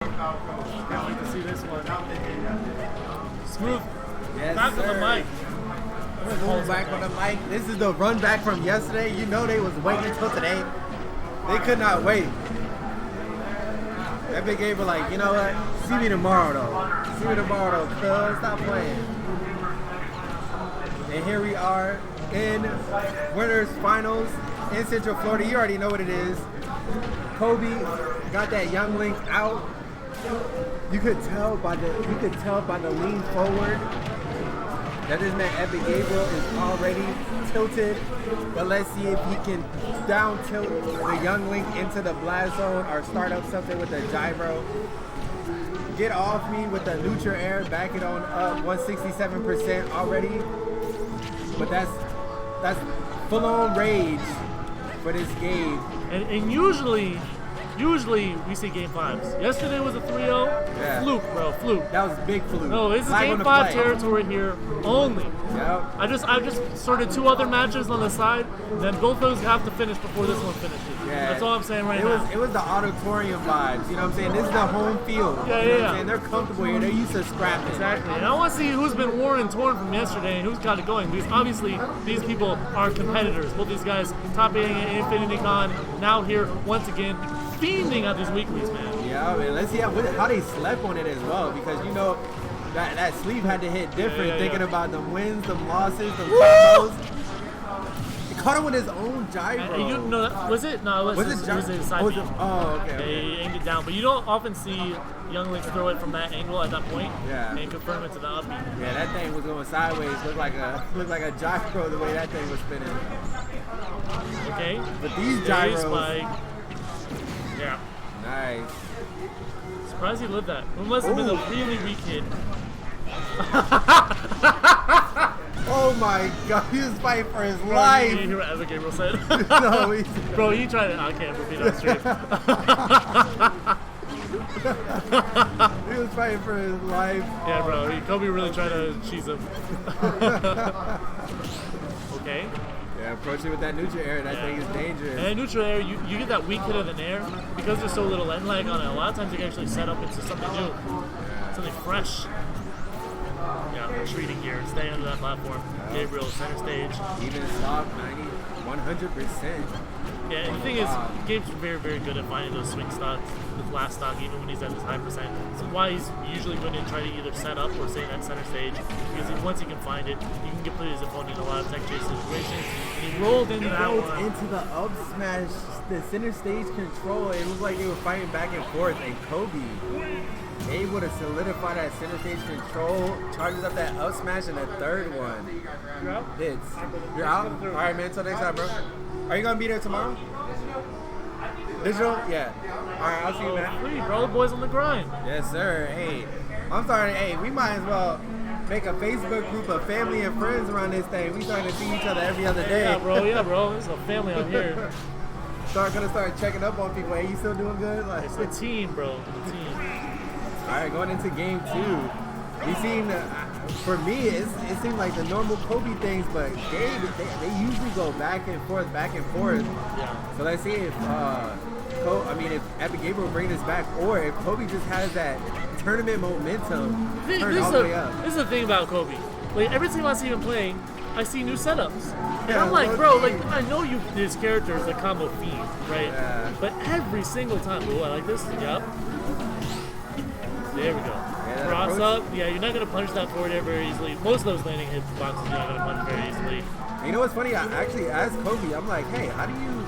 Can't wait to see this one. Smooth. Yes, Back sir. on the mic. Smooth back on the mic. This is the run back from yesterday. You know they was waiting until today. They could not wait. That big Gabriel like, you know what? See me tomorrow though. See me tomorrow though, cuz. Stop playing. And here we are in winners finals in Central Florida. You already know what it is. Kobe got that young link out. You could tell by the lean forward that this man Epic Gabriel is already tilted. But let's see if he can down tilt the young link into the blast zone or start up something with the gyro. Get off me with the neutral air, back it on up 167% already. But that's full on rage for this game. And usually we see game fives. Yesterday was a 3-0. Yeah. Fluke, bro, fluke. That was big fluke. No, this is Flag on game the 5 play. territory here only. Yep. I just sorted 2 other matches on the side, and then both those have to finish before this one finishes. Yeah. That's all I'm saying right now. It was the auditorium vibes, you know what I'm saying? This is the home field. Yeah, you know yeah, what I'm saying? They're comfortable here. They're used to scrapping. Exactly. And I want to see who's been worn and torn from yesterday and who's got it going. Because obviously these people are competitors. Both these guys, top 8 at Infinity Con, now here once again, fiending at these weeklies, man. Yeah, man. Let's see how they slept on it as well, because you know that sleeve had to hit different. Thinking about them wins, them losses, them combos. He caught him with his own gyro. And you know, was it? No, it was his side beat. Oh, okay. He aimed it down, but you don't often see young links throw it from that angle at that point. Yeah. And confirm it to the upbeat. Yeah, that thing was going sideways. Looked like a gyro the way that thing was spinning. Okay. But these Very gyros. spike. Yeah. Nice. Surprised he lived that. It must have been a really weak hit. Oh my god, he was fighting for his Bro, life. you hear what Evan Gabriel said? No, Bro, he tried it. I can't repeat on stream. He was fighting for his life. Yeah, bro. Kobe really tried to cheese him. Okay. Yeah, approach it with that neutral air. That thing is dangerous. And neutral air, you get that weak hit of the air because there's so little end lag on it. A lot of times you can actually set up into something new, something fresh. Yeah, retreating here, stay under that platform. Gabriel, center stage. Even slop 90, 100%. Yeah, and the thing is, Gabe's very, very good at finding those swing stocks, the last stock, even when he's at his high percent. So why he's usually going to try to either set up or stay in that center stage, because once he can find it, he can complete his opponent in a lot of tech chase situations. And he rolled into that one. Into the up smash, the center stage control. It looked like they were fighting back and forth, and Kobe able to solidify that center stage control, charges up that up smash, and the third one hits. You're out? All right, man. Till next time, bro. Are you gonna be there tomorrow? Digital? Yeah. All right, I'll see you, man. Free, bro. The boys on the grind. Yes, sir. Hey, I'm starting. Hey, we might as well make a Facebook group of family and friends around this thing. We starting to see each other every other day. Yeah, bro. Yeah, bro. This is a family out here. Gonna start checking up on people. Hey, you still doing good? Like, It's a team, bro. The team. all right, going into game 2. We seen, for me, it seemed like the normal Kobe things, but Gabe, they usually go back and forth. Yeah. So let's see if, if Epic Gabriel will bring this back, or if Kobe just has that tournament momentum turned all the way up. This is the thing about Kobe. Like, every time I see him playing, I see new setups. And Yeah, I'm like, low bro, key. like, I know this character is a combo fiend, right? Yeah. But every single time, ooh, I like this. Yep. There we go. that Cross approach. up. Yeah, you're not going to punch that forward air very easily. Most of those landing hit boxes you're not going to punch very easily. And you know what's funny? I actually asked Kobe, I'm like, hey, how do you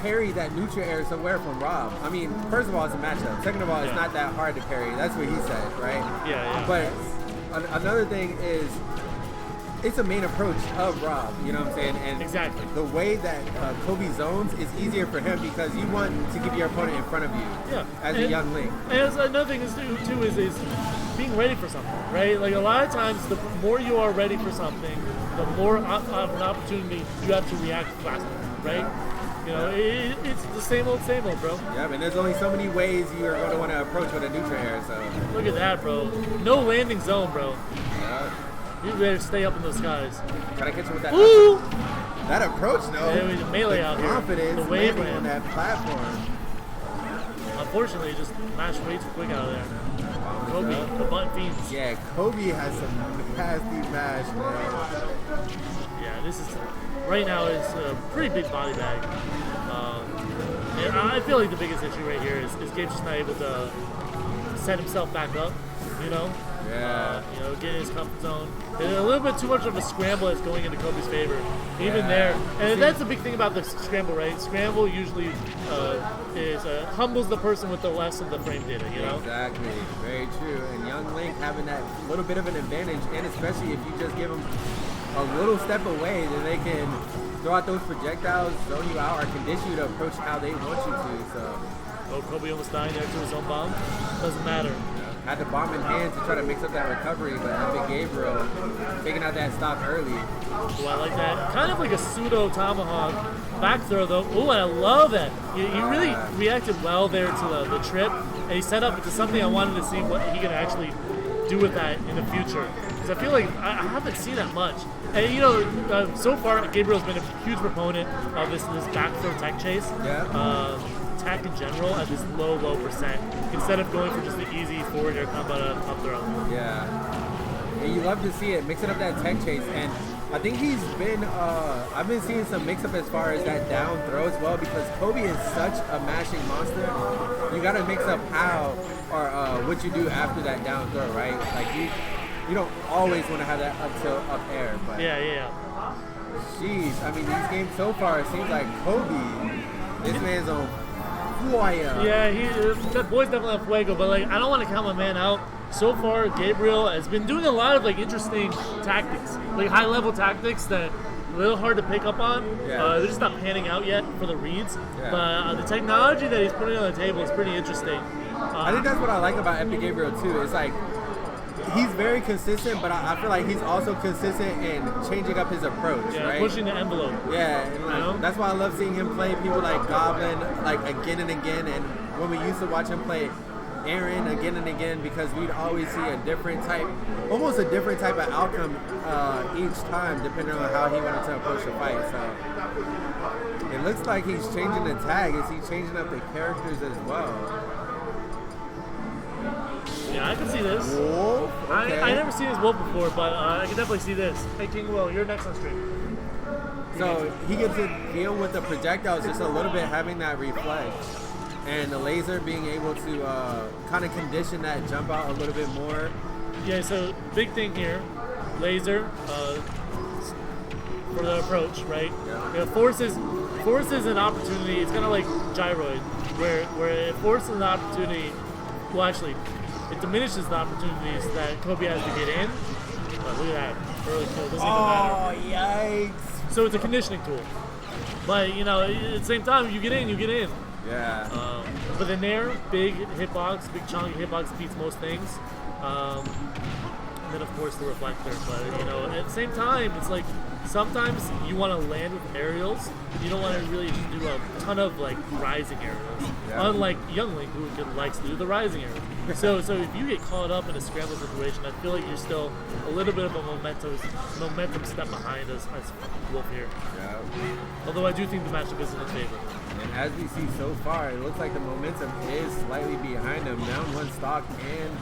parry that neutral air somewhere from Rob? I mean, first of all, it's a matchup. Second of all, it's not that hard to parry. That's what he said, right? Yeah. But another thing is, it's a main approach of Rob, you know what I'm saying? And Exactly. the way that Kobe zones is easier for him because you want to keep your opponent in front of you as a young link. And another thing is too is being ready for something, right? Like a lot of times, the more you are ready for something, the more of an opportunity you have to react faster, right? You know, it's the same old, bro. Yeah, and there's only so many ways you are going to want to approach with a neutral air, so. Look at that, bro. No landing zone, bro. Yeah. You better stay up in the skies. Can I catch you with that? Ooh! That approach, though. Yeah, it was a melee out here. Confidence The wave landing ran. on that platform. Up unfortunately, just mashed way too quick out of there. Kobe, the butt fiends. Yeah, Kobe has some nasty mash, man. Yeah, this is right now is a pretty big body bag. And I feel like the biggest issue right here is Gabe's just not able to set himself back up, you know? Yeah. Get in his comfort zone. And a little bit too much of a scramble is going into Kobe's favor. Even there. And that's the big thing about the scramble, right? Scramble usually humbles the person with the less of the frame data, you know? Exactly. Very true. And Young Link having that little bit of an advantage, and especially if you just give him a little step away, then they can throw out those projectiles, zone you out, or condition you to approach how they want you to. So. Oh, Kobe almost dying there to his own bomb. Doesn't matter. Had the bomb in hand to try to mix up that recovery, but Epic Gabriel taking out that stock early. Oh, I like that. Kind of like a pseudo tomahawk back throw, though. Oh, I love that. He really reacted well there to the trip, and he set up into something I wanted to see what he can actually do with that in the future. Because I feel like I haven't seen that much. And so far Gabriel's been a huge proponent of this back throw tech chase. Yeah. Attack in general at this low percent instead of going for just the easy forward air combo up throw. Yeah. And you love to see it, mixing up that tech chase, and I think he's been I've been seeing some mix up as far as that down throw as well, because Kobe is such a mashing monster. You gotta mix up how or what you do after that down throw, right? Like you don't always want to have that up tilt up air, but yeah. Jeez, I mean these games so far it seems like Kobe, this man's on fire. Yeah, that boy's definitely on fuego, but like I don't want to count my man out. So far, Gabriel has been doing a lot of like interesting tactics, like high level tactics that a little hard to pick up on. Yeah. They're just not panning out yet for the reads. Yeah. But the technology that he's putting on the table is pretty interesting. I think that's what I like about Epic Gabriel too. It's like he's very consistent, but I feel like he's also consistent in changing up his approach. Yeah, right? pushing the envelope. Yeah, and like, that's why I love seeing him play people like Goblin like again and again. And when we used to watch him play Aaron again and again, because we'd always see almost a different type of outcome each time, depending on how he wanted to approach the fight. So it looks like he's changing the tag. Is he changing up the characters as well? Yeah, I can see this. Wolf? Okay. I never seen his wolf before, but I can definitely see this. Hey, King Will, you're next on stream. So he gets to deal with the projectiles just a little bit, having that reflect. And the laser being able to kind of condition that jump out a little bit more. Yeah, so big thing here, laser for the approach, right? Yeah. It forces an opportunity. It's kind of like gyroid, where it forces an opportunity. Well, actually, it diminishes the opportunities that Kobe has to get in. But look at that, early kill doesn't even matter. Oh, yikes! So it's a conditioning tool. But at the same time, you get in. Yeah. But then there, big hitbox, big chunky hitbox beats most things. And then of course the reflector. But at the same time, it's like sometimes you want to land with aerials. You don't want to really just do a ton of like rising aerials. Yeah. Unlike Youngling, who likes to do the rising aerials. So if you get caught up in a scramble situation, I feel like you're still a little bit of a momentum step behind us as Wolf here. Yeah. Although I do think the matchup is in his favor. And as we see so far, it looks like the momentum is slightly behind him. Down one stock and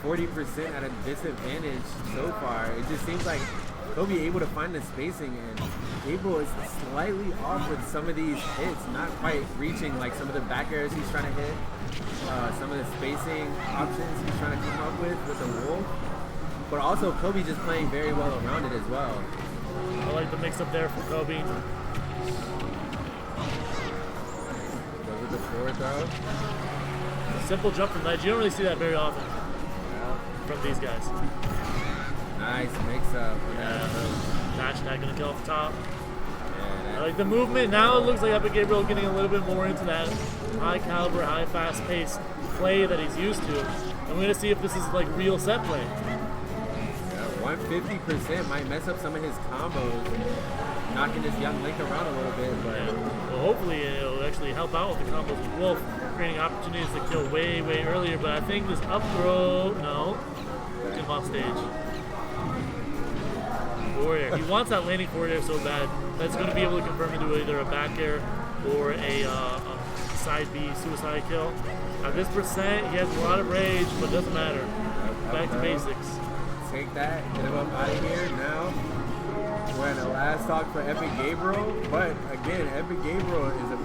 40% at a disadvantage so far. It just seems like he'll be able to find the spacing, and Gabriel is slightly off with some of these hits, not quite reaching like some of the back airs he's trying to hit, some of the spacing options he's trying to come up with the Wolf. But also Kobe just playing very well around it as well. I like the mix up there for Kobe. Goes with the forward throw. Simple jump from Ledge. You don't really see that very often from these guys. Nice mix up. Match not gonna kill off the top. Yeah, I like the movement. Now it looks like Epic Gabriel getting a little bit more into that high caliber, high fast paced play that he's used to. And we're gonna see if this is like real set play. 150% might mess up some of his combos, knocking this Young Link around a little bit. But well, hopefully it'll actually help out with the combos with Wolf, creating opportunities to kill way earlier. But I think this up throw, no, took him off stage. Forward air. He wants that landing forward air so bad. That's going to be able to confirm into either a back air or a side B suicide kill. At this percent, he has a lot of rage, but it doesn't matter. Back to basics. Take that, get him up out of here. Now, we're in the last talk for Epic Gabriel. But again, Epic Gabriel is a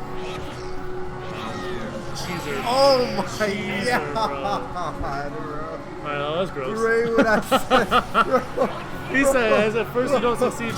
Cheeser. oh my Cheeser, god, bro. bro. Alright, that was gross. Right what I said, bro. He said, at first you don't succeed,